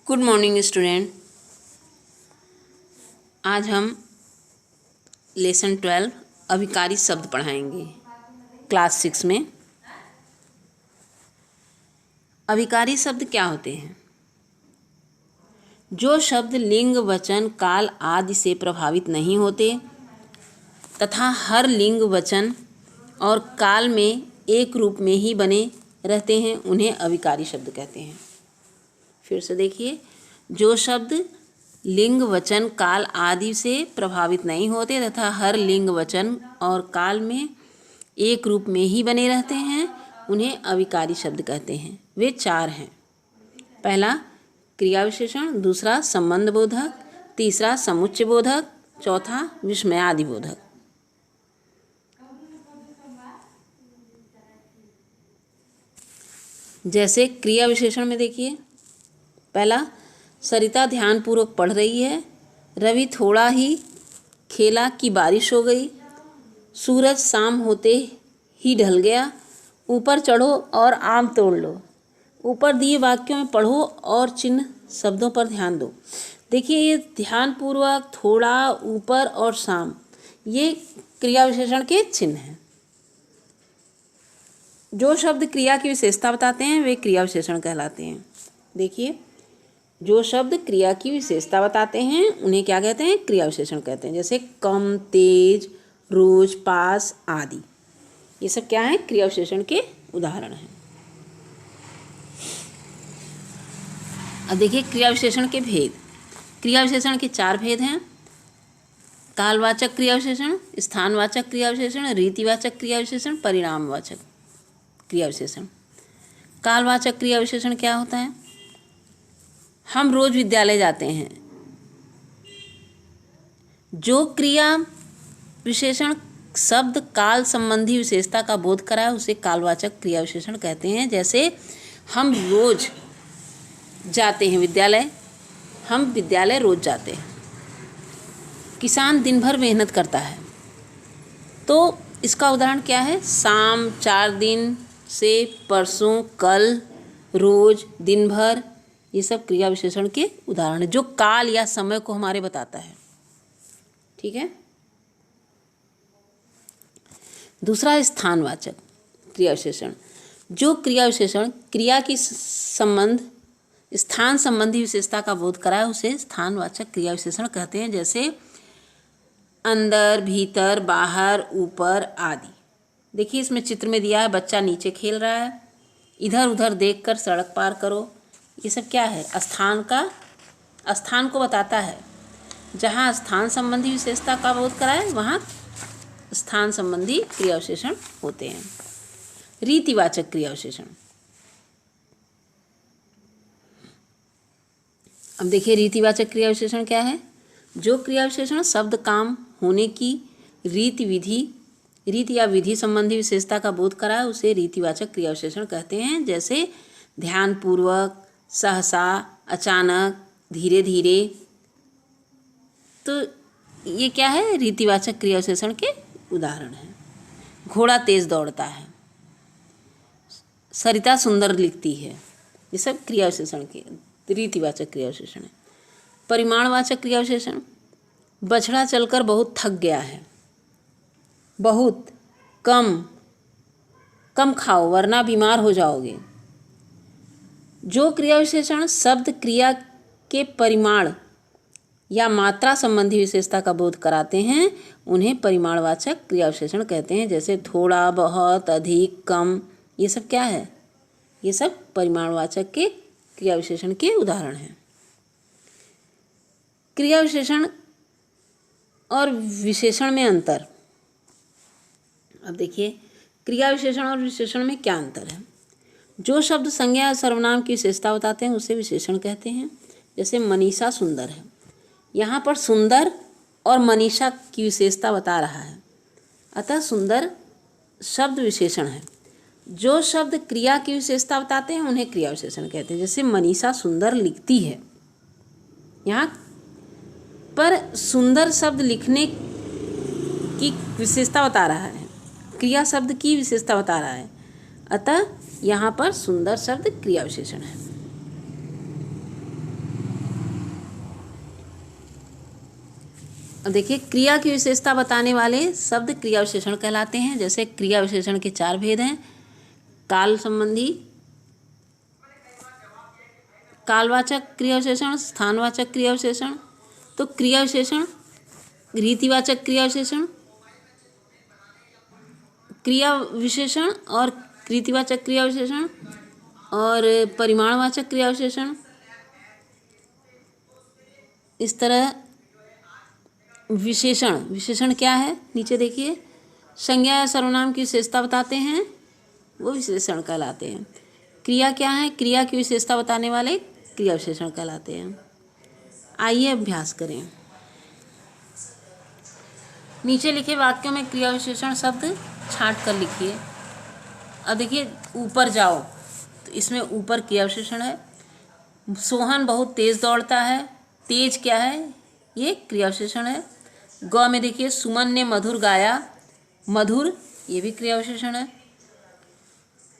Good morning student. आज हम lesson 12 अभिकारी शब्द पढ़ाएंगे क्लास 6 में। अभिकारी शब्द क्या होते हैं? जो शब्द लिंग, वचन, काल आदि से प्रभावित नहीं होते तथा हर लिंग, वचन और काल में एक रूप में ही बने रहते हैं उन्हें अभिकारी शब्द कहते हैं। फिर से देखिए, जो शब्द लिंग, वचन, काल आदि से प्रभावित नहीं होते तथा हर लिंग, वचन और काल में एक रूप में ही बने रहते हैं उन्हें अभिकारी शब्द कहते हैं। वे चार हैं। पहला क्रिया विशेषण, दूसरा संबंध बोधक, तीसरा समुच्चय बोधक, चौथा विस्मयादि बोधक। जैसे क्रिया विशेषण में देखिए, पहला सरिता ध्यानपूर्वक पढ़ रही है। रवि थोड़ा ही खेला कि बारिश हो गई। सूरज शाम होते ही ढल गया। ऊपर चढ़ो और आम तोड़ लो। ऊपर दिए वाक्यों में पढ़ो और चिन्ह शब्दों पर ध्यान दो। देखिए, ये ध्यानपूर्वक, थोड़ा, ऊपर और शाम, ये क्रिया विशेषण के चिन्ह हैं। जो शब्द क्रिया की विशेषता बताते हैं वे क्रिया विशेषण कहलाते हैं। देखिए, जो शब्द क्रिया की विशेषता बताते हैं उन्हें क्या कहते हैं? क्रिया विशेषण कहते हैं। जैसे कम, तेज, रोज, पास आदि, ये सब क्या है? क्रिया विशेषण के उदाहरण हैं। अब देखिए क्रिया विशेषण के भेद। क्रिया विशेषण के चार भेद हैं। कालवाचक क्रिया विशेषण, स्थानवाचक क्रिया विशेषण, रीतिवाचक क्रिया विशेषण, परिणामवाचक क्रिया विशेषण। कालवाचक क्रिया विशेषण क्या होता है? हम रोज विद्यालय जाते हैं। जो क्रिया विशेषण शब्द काल संबंधी विशेषता का बोध कराए उसे कालवाचक क्रिया विशेषण कहते हैं। जैसे हम रोज जाते हैं विद्यालय, हम विद्यालय रोज जाते हैं। किसान दिन भर मेहनत करता है, तो इसका उदाहरण क्या है? शाम, 4 दिन से, परसों, कल, रोज, दिन भर, ये सब क्रिया विशेषण के उदाहरण हैं जो काल या समय को हमारे बताता है। ठीक है। दूसरा स्थानवाचक क्रिया विशेषण। जो क्रिया विशेषण क्रिया की संबंध, स्थान संबंधी विशेषता का बोध कराए उसे स्थानवाचक क्रिया विशेषण कहते हैं। जैसे अंदर, भीतर, बाहर, ऊपर आदि। देखिए, इसमें चित्र में दिया है बच्चा नीचे खेल रहा है। इधर उधर देखकर सड़क पार करो। ये सब क्या है? स्थान को बताता है। जहाँ स्थान संबंधी विशेषता का बोध कराए वहाँ स्थान संबंधी क्रिया विशेषण होते हैं। रीतिवाचक क्रिया विशेषण। अब देखिए, रीतिवाचक क्रिया विशेषण क्या है? जो क्रिया विशेषण शब्द काम होने की रीति या विधि संबंधी विशेषता का बोध कराए उसे रीतिवाचक क्रिया विशेषण कहते हैं। जैसे ध्यानपूर्वक, सहसा, अचानक, धीरे धीरे। तो ये क्या है? रीतिवाचक क्रिया विशेषण के उदाहरण हैं। घोड़ा तेज दौड़ता है। सरिता सुंदर लिखती है। ये सब क्रिया विशेषण के रीतिवाचक क्रिया विशेषण है। परिमाणवाचक क्रिया विशेषण। बछड़ा चलकर बहुत थक गया है। बहुत, कम खाओ वरना बीमार हो जाओगे। जो क्रिया विशेषण शब्द क्रिया के परिमाण या मात्रा संबंधी विशेषता का बोध कराते हैं उन्हें परिमाणवाचक क्रिया विशेषण कहते हैं। जैसे थोड़ा, बहुत, अधिक, कम, ये सब क्या है? ये सब परिमाणवाचक के क्रिया विशेषण के उदाहरण हैं। क्रिया विशेषण और विशेषण में अंतर। अब देखिए, क्रिया विशेषण और विशेषण में क्या अंतर है? जो शब्द संज्ञा या सर्वनाम की विशेषता बताते हैं उसे विशेषण कहते हैं। जैसे मनीषा सुंदर है। यहाँ पर सुंदर और मनीषा की विशेषता बता रहा है, अतः सुंदर शब्द विशेषण है। जो शब्द क्रिया की विशेषता बताते हैं उन्हें क्रिया विशेषण कहते हैं। जैसे मनीषा सुंदर लिखती है। यहाँ पर सुंदर शब्द लिखने की विशेषता बता रहा है, क्रिया शब्द की विशेषता बता रहा है, अतः यहाँ पर सुंदर शब्द क्रिया विशेषण है। अब देखिए क्रिया की विशेषता बताने वाले शब्द क्रिया विशेषण कहलाते हैं। जैसे क्रिया विशेषण के 4 भेद हैं। काल संबंधी, कालवाचक क्रिया विशेषण, स्थानवाचक क्रिया विशेषण। तो क्रिया विशेषण, रीतिवाचक क्रिया विशेषण, क्रिया विशेषण और रीतिवाचक क्रिया विशेषण और परिमाणवाचक क्रिया विशेषण। इस तरह विशेषण, विशेषण क्या है नीचे देखिए, संज्ञा या सर्वनाम की विशेषता बताते हैं, वो विशेषण कहलाते हैं। क्रिया क्या है, क्रिया की विशेषता बताने वाले क्रिया विशेषण कहलाते हैं। आइए अभ्यास करें। नीचे लिखे वाक्यों में क्रिया विशेषण शब्द छांट कर लिखिए। अब देखिए ऊपर जाओ तो इसमें ऊपर क्रिया विशेषण है। सोहन बहुत तेज दौड़ता है, तेज क्या है, ये क्रिया विशेषण है। ग में देखिए सुमन ने मधुर गाया, मधुर ये भी क्रिया विशेषण है।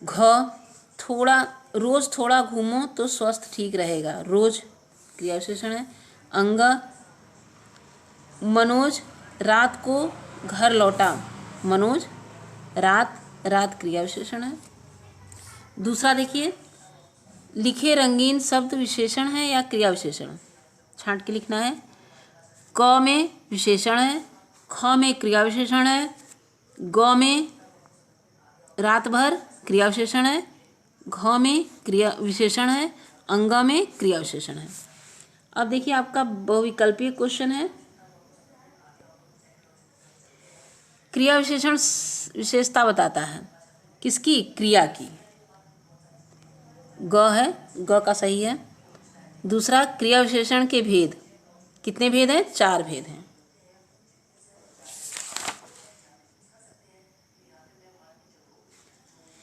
घ थोड़ा, रोज थोड़ा घूमो तो स्वस्थ ठीक रहेगा, रोज क्रिया विशेषण है। अंग मनोज रात को घर लौटा, मनोज रात, रात क्रिया विशेषण है। दूसरा देखिए, लिखे रंगीन शब्द विशेषण है या क्रिया विशेषण, छांट के लिखना है। क में विशेषण है, ख में क्रिया विशेषण है, ग में रात भर क्रिया विशेषण है, घ में क्रिया विशेषण है, अंग में क्रिया विशेषण है। अब देखिए आपका बहुविकल्पीय क्वेश्चन है। क्रिया विशेषण विशेषता बताता है किसकी, क्रिया की। ग है, ग का सही है। दूसरा क्रिया विशेषण के भेद, कितने भेद हैं, 4 भेद हैं।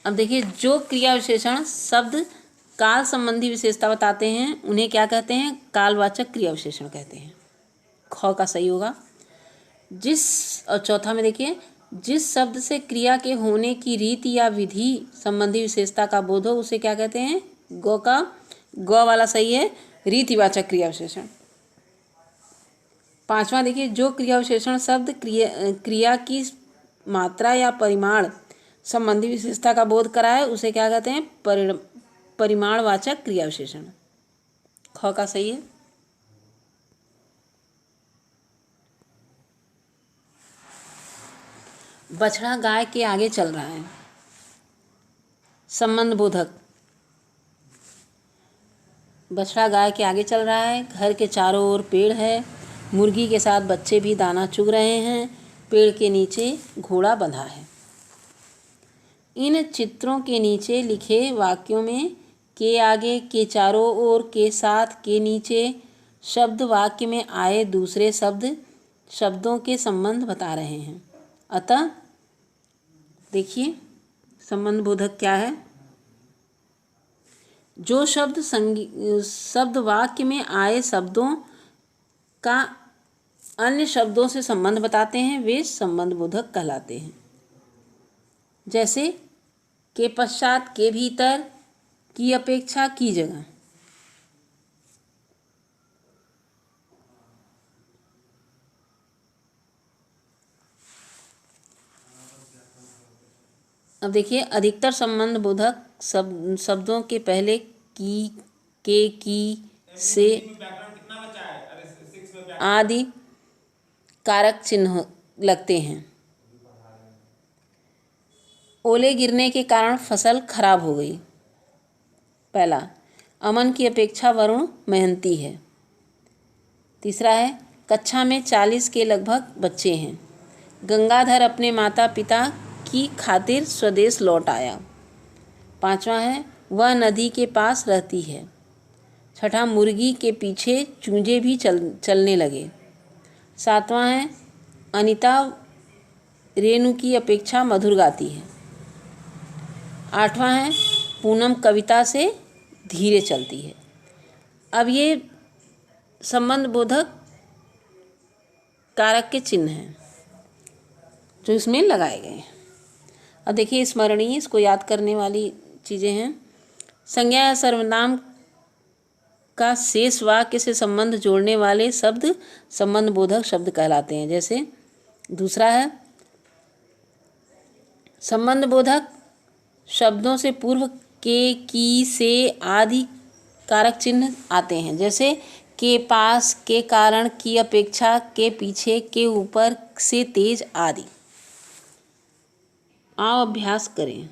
अब देखिए जो क्रिया विशेषण शब्द काल संबंधी विशेषता बताते हैं उन्हें क्या कहते हैं, कालवाचक क्रिया विशेषण कहते हैं। ख का सही होगा। और चौथा में देखिए, जिस शब्द से क्रिया के होने की रीति या विधि संबंधी विशेषता का बोध हो उसे क्या कहते हैं, ग वाला सही है, रीतिवाचक क्रिया विशेषण। पांचवा देखिए, जो क्रिया विशेषण शब्द क्रिया की मात्रा या परिमाण संबंधी विशेषता का बोध कराए उसे क्या कहते हैं, परिमाणवाचक क्रिया विशेषण। ख का सही है। बछड़ा गाय के आगे चल रहा है, संबंध बोधक। बछड़ा गाय के आगे चल रहा है, घर के चारों ओर पेड़ है, मुर्गी के साथ बच्चे भी दाना चुग रहे हैं, पेड़ के नीचे घोड़ा बंधा है। इन चित्रों के नीचे लिखे वाक्यों में के आगे, के चारों ओर, के साथ, के नीचे शब्द वाक्य में आए दूसरे शब्दों के संबंध बता रहे हैं। अतः देखिए संबंध बोधक क्या है, जो शब्द वाक्य में आए शब्दों का अन्य शब्दों से संबंध बताते हैं वे संबंध बोधक कहलाते हैं। जैसे के पश्चात, के भीतर, की अपेक्षा, की जगह। अब देखिए अधिकतर संबंध बोधक शब्दों के पहले की, के, की, से आदि कारक चिन्ह लगते हैं। ओले गिरने के कारण फसल खराब हो गई। पहला, अमन की अपेक्षा वरुण मेहनती है। तीसरा है, कक्षा में 40 के लगभग बच्चे हैं। गंगाधर अपने माता पिता की खातिर स्वदेश लौट आया। पांचवा है, वह नदी के पास रहती है। छठा, मुर्गी के पीछे चूजे भी चलने लगे। सातवां है, अनीता रेणु की अपेक्षा मधुर गाती है। आठवां है, पूनम कविता से धीरे चलती है। अब ये संबंध बोधक कारक के चिन्ह हैं जो इसमें लगाए गए हैं। अब देखिए स्मरणीय, इसको याद करने वाली चीज़ें हैं। संज्ञा या सर्वनाम का शेष वाक्य से संबंध जोड़ने वाले शब्द संबंध बोधक शब्द कहलाते हैं। जैसे दूसरा है संबंध बोधक शब्दों से पूर्व के, की, से आदि कारक चिन्ह आते हैं। जैसे के पास, के कारण, की अपेक्षा, के पीछे, के ऊपर, से तेज आदि। आओ अभ्यास करें।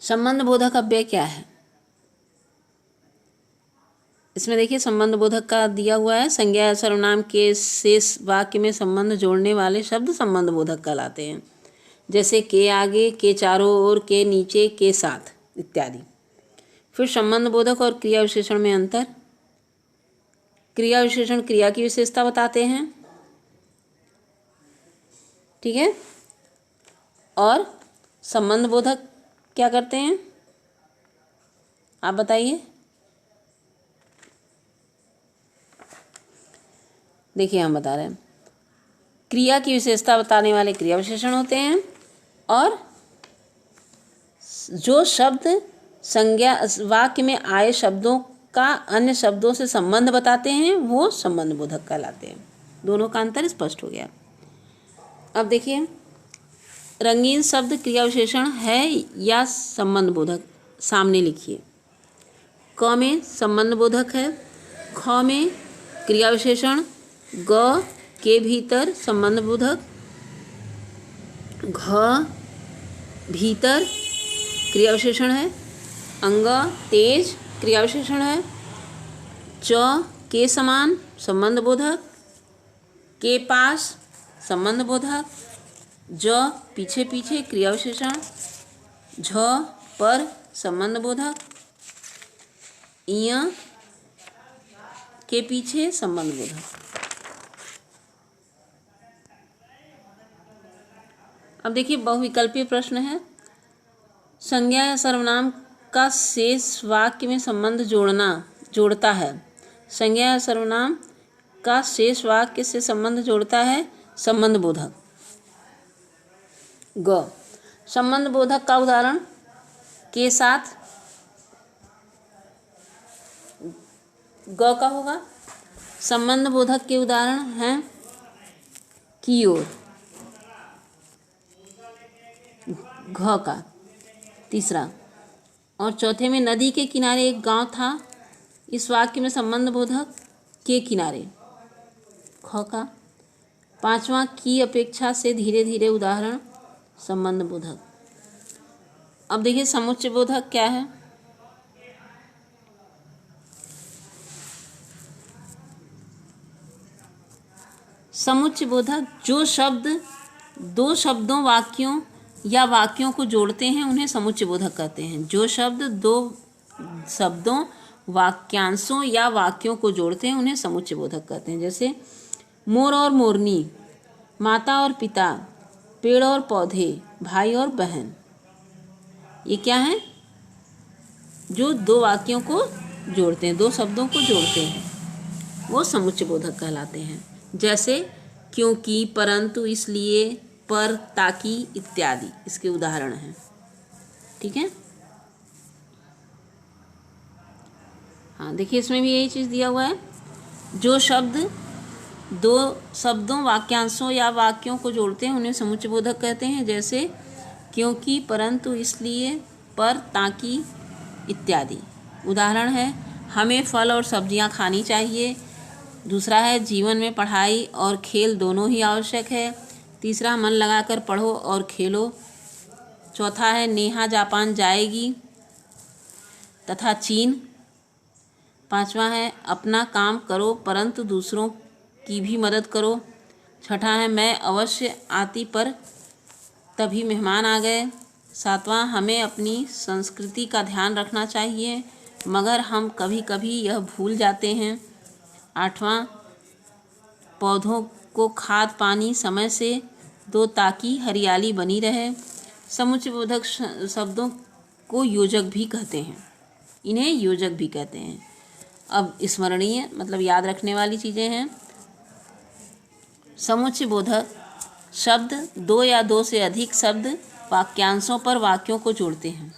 संबंध बोधक अव्यय क्या है? इसमें देखिए संबंध बोधक का दिया हुआ है, संज्ञा या सर्वनाम के शेष वाक्य में संबंध जोड़ने वाले शब्द संबंध बोधक कहलाते हैं। जैसे के आगे, के चारों ओर, के नीचे, के साथ इत्यादि। फिर संबंध बोधक और क्रिया विशेषण में अंतर। क्रिया विशेषण क्रिया की विशेषता बताते हैं, ठीक है, और संबंध बोधक क्या करते हैं आप बताइए। देखिए हम बता रहे हैं, क्रिया की विशेषता बताने वाले क्रिया विशेषण होते हैं और जो शब्द संज्ञा वाक्य में आए शब्दों का अन्य शब्दों से संबंध बताते हैं वो संबंध बोधक कहलाते हैं। दोनों का अंतर स्पष्ट हो गया। अब देखिए रंगीन शब्द क्रिया विशेषण है या संबंध बोधक, सामने लिखिए। क में संबंध बोधक है, ख में क्रिया विशेषण, ग के भीतर संबंध बोधक, घ भीतर क्रिया विशेषण है, अंग तेज क्रिया विशेषण है, च के समान संबंध बोधक, के पास संबंध बोधक, ज पीछे पीछे क्रिया विशेषण, झ पर संबंध बोधक, इय के पीछे संबंध बोधक। अब देखिए बहुविकल्पीय प्रश्न है। संज्ञा या सर्वनाम का शेष वाक्य में संबंध जोड़ता है। संज्ञा या सर्वनाम का शेष वाक्य से संबंध जोड़ता है संबंध बोधक। ग संबंध बोधक का उदाहरण के साथ ग का होगा। संबंध बोधक के उदाहरण हैं की ओर, घ का। तीसरा और चौथे में नदी के किनारे एक गांव था। इस वाक्य में संबंध बोधक के किनारे, ख का। पांचवा की अपेक्षा से धीरे धीरे उदाहरण संबंध बोधक। अब देखिए समुच्चय बोधक क्या है। समुच्चय बोधक जो शब्द दो शब्दों, वाक्यों या वाक्यों को जोड़ते हैं उन्हें समुच्चय बोधक कहते हैं। जो शब्द दो शब्दों, वाक्यांशों या वाक्यों को जोड़ते हैं उन्हें समुच्चय बोधक कहते हैं। जैसे मोर और मोरनी, माता और पिता, पेड़ और पौधे, भाई और बहन। ये क्या है? जो दो वाक्यों को जोड़ते हैं, दो शब्दों को जोड़ते हैं, वो समुच्चय बोधक कहलाते हैं। जैसे क्योंकि, परंतु, इसलिए, पर, ताकि इत्यादि इसके उदाहरण हैं। ठीक है, हाँ देखिए इसमें भी यही चीज़ दिया हुआ है। जो शब्द दो शब्दों, वाक्यांशों या वाक्यों को जोड़ते हैं उन्हें समुच्चय बोधक कहते हैं। जैसे क्योंकि, परंतु, इसलिए, पर, ताकि इत्यादि। उदाहरण है हमें फल और सब्जियां खानी चाहिए। दूसरा है जीवन में पढ़ाई और खेल दोनों ही आवश्यक है। तीसरा मन लगाकर पढ़ो और खेलो। चौथा है नेहा जापान जाएगी तथा चीन। पांचवा है अपना काम करो परंतु दूसरों की भी मदद करो। छठा है मैं अवश्य आती पर तभी मेहमान आ गए। सातवां हमें अपनी संस्कृति का ध्यान रखना चाहिए मगर हम कभी कभी यह भूल जाते हैं। आठवां पौधों को खाद पानी समय से दो ताकि हरियाली बनी रहे। समुच्चय बोधक शब्दों को योजक भी कहते हैं, इन्हें योजक भी कहते हैं। अब स्मरणीय मतलब याद रखने वाली चीज़ें हैं। समुच्चय बोधक शब्द दो या दो से अधिक शब्द वाक्यांशों पर वाक्यों को जोड़ते हैं,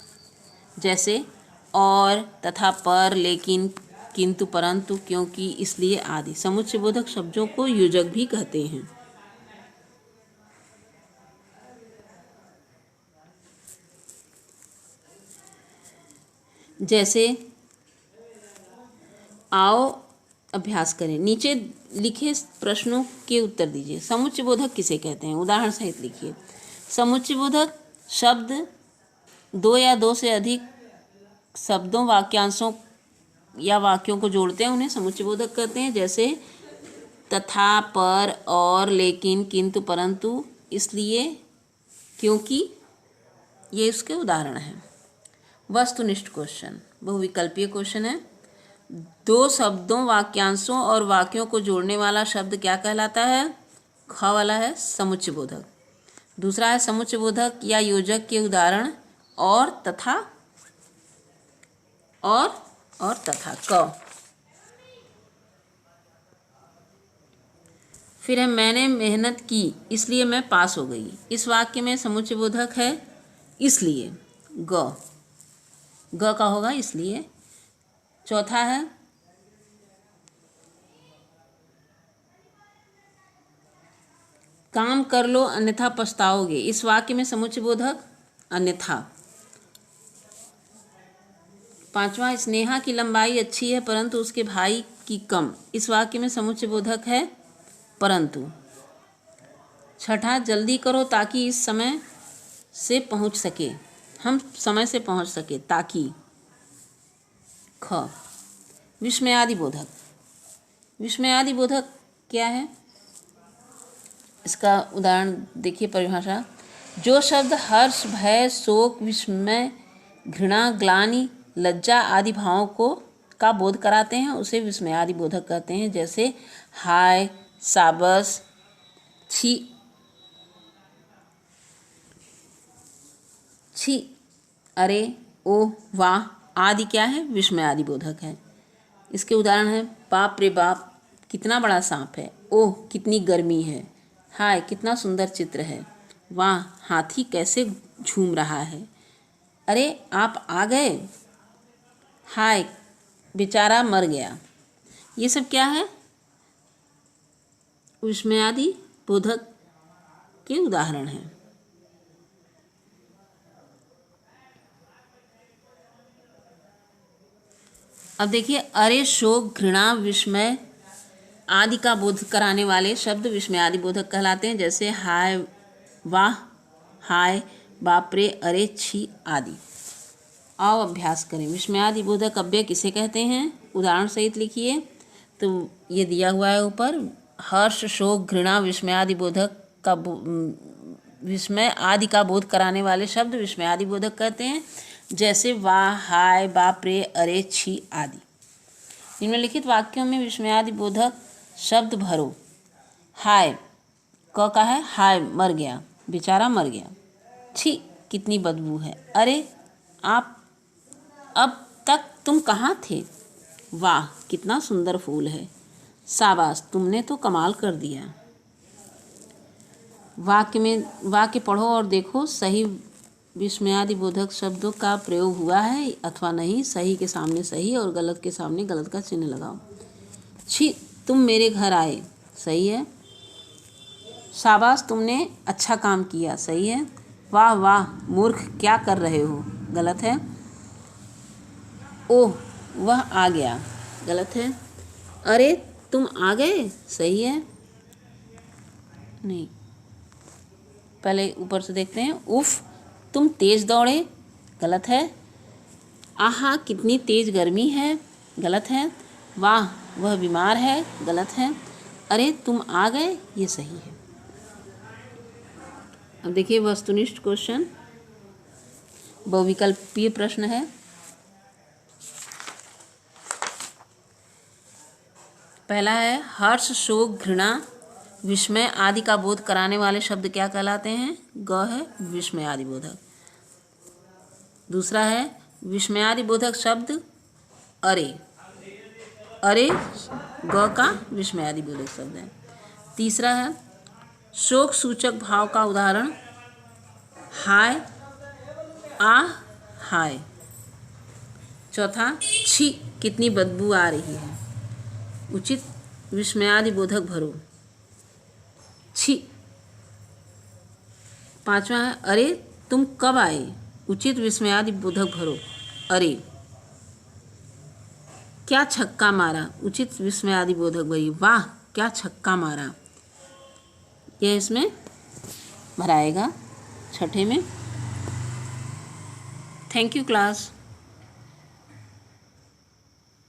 जैसे और, तथा, पर, लेकिन, किंतु, परंतु, क्योंकि, इसलिए आदि। समुच्चयबोधक शब्दों को योजक भी कहते हैं। जैसे आओ अभ्यास करें। नीचे लिखे प्रश्नों के उत्तर दीजिए। समुच्चयबोधक किसे कहते हैं? उदाहरण सहित लिखिए। समुच्चयबोधक शब्द दो या दो से अधिक शब्दों, वाक्यांशों या वाक्यों को जोड़ते हैं, उन्हें समुच्चयबोधक कहते हैं। जैसे तथा, पर, और, लेकिन, किंतु, परंतु, इसलिए, क्योंकि, ये इसके उदाहरण हैं। वस्तुनिष्ठ क्वेश्चन, बहुविकल्पीय क्वेश्चन है। दो शब्दों, वाक्यांशों और वाक्यों को जोड़ने वाला शब्द क्या कहलाता है? ख वाला है समुच्चयबोधक। दूसरा है समुच्चयबोधक या योजक के उदाहरण और, तथा, और तथा, क। फिर है मैंने मेहनत की इसलिए मैं पास हो गई। इस वाक्य में समुच्चयबोधक है इसलिए, ग का होगा इसलिए। चौथा है काम कर लो अन्यथा पछताओगे। इस वाक्य में समुच्चयबोधक अन्यथा। पांचवा स्नेहा की लंबाई अच्छी है परंतु उसके भाई की कम। इस वाक्य में समुच्चयबोधक है परंतु। छठा जल्दी करो ताकि इस समय से पहुंच सके, हम समय से पहुंच सके, ताकि। ख विस्मयादि बोधक। विस्मयादि बोधक क्या है? इसका उदाहरण देखिए, परिभाषा। जो शब्द हर्ष, भय, शोक, विस्मय, घृणा, ग्लानि, लज्जा आदि भावों का बोध कराते हैं उसे विस्मयादि बोधक कहते हैं। जैसे हाय, साबस, छी, अरे, ओह, वाह आदि क्या है? विस्मयादि बोधक है। इसके उदाहरण हैं बाप रे बाप कितना बड़ा सांप है, ओह कितनी गर्मी है, हाय कितना सुंदर चित्र है, वाह हाथी कैसे झूम रहा है, अरे आप आ गए, हाय बेचारा मर गया। ये सब क्या है? विस्मयादि बोधक के उदाहरण हैं। अब देखिए, अरे, शोक, घृणा, विस्मय आदि का बोध कराने वाले शब्द विस्मयादि बोधक कहलाते हैं। जैसे हाय, वाह, हाय, बाप रे, अरे, छी आदि। आओ अभ्यास करें। विस्मयादि बोधक अव्यय किसे कहते हैं? उदाहरण सहित लिखिए। तो ये दिया हुआ है ऊपर। हर्ष, शोक, घृणा, विस्मयादि बोधक का विस्मय आदि का बोध कराने वाले शब्द विस्मयादि बोधक कहते हैं। जैसे वाह, हाय, बाप रे, अरे, छी आदि। निम्नलिखित वाक्यों में विस्मयादि बोधक शब्द भरो। हाय, क का है हाय मर गया, बेचारा मर गया। छी कितनी बदबू है, अरे आप अब तक तुम कहाँ थे, वाह कितना सुंदर फूल है, शाबाश तुमने तो कमाल कर दिया। वाक्य पढ़ो और देखो सही विस्मयादि बोधक शब्दों का प्रयोग हुआ है अथवा नहीं। सही के सामने सही और गलत के सामने गलत का चिन्ह लगाओ। छी तुम मेरे घर आए, सही है। शाबाश तुमने अच्छा काम किया, सही है। वाह वाह मूर्ख क्या कर रहे हो, गलत है। ओह वह आ गया, गलत है। अरे तुम आ गए, सही है। नहीं, पहले ऊपर से देखते हैं। उफ तुम तेज दौड़े, गलत है। आहा कितनी तेज गर्मी है, गलत है। वाह वह बीमार है, गलत है। अरे तुम आ गए, ये सही है। अब देखिए वस्तुनिष्ठ क्वेश्चन, बहुविकल्पीय प्रश्न है। पहला है हर्ष, शोक, घृणा, विस्मय आदि का बोध कराने वाले शब्द क्या कहलाते हैं? ग है विस्मयादि बोधक। दूसरा है विस्मयादि बोधक शब्द अरे, ग का विस्मयादि बोधक शब्द है। तीसरा है शोक सूचक भाव का उदाहरण हाय, आह, हाय। चौथा, छी कितनी बदबू आ रही है। उचित विस्मयादि बोधक भरो, छी। पांचवा है अरे तुम कब आए। उचित विस्मयादि बोधक भरो, अरे। क्या छक्का मारा। उचित विस्मयादि बोधक भरी, वाह क्या छक्का मारा। यह इसमें भराएगा छठे में। Thank you class.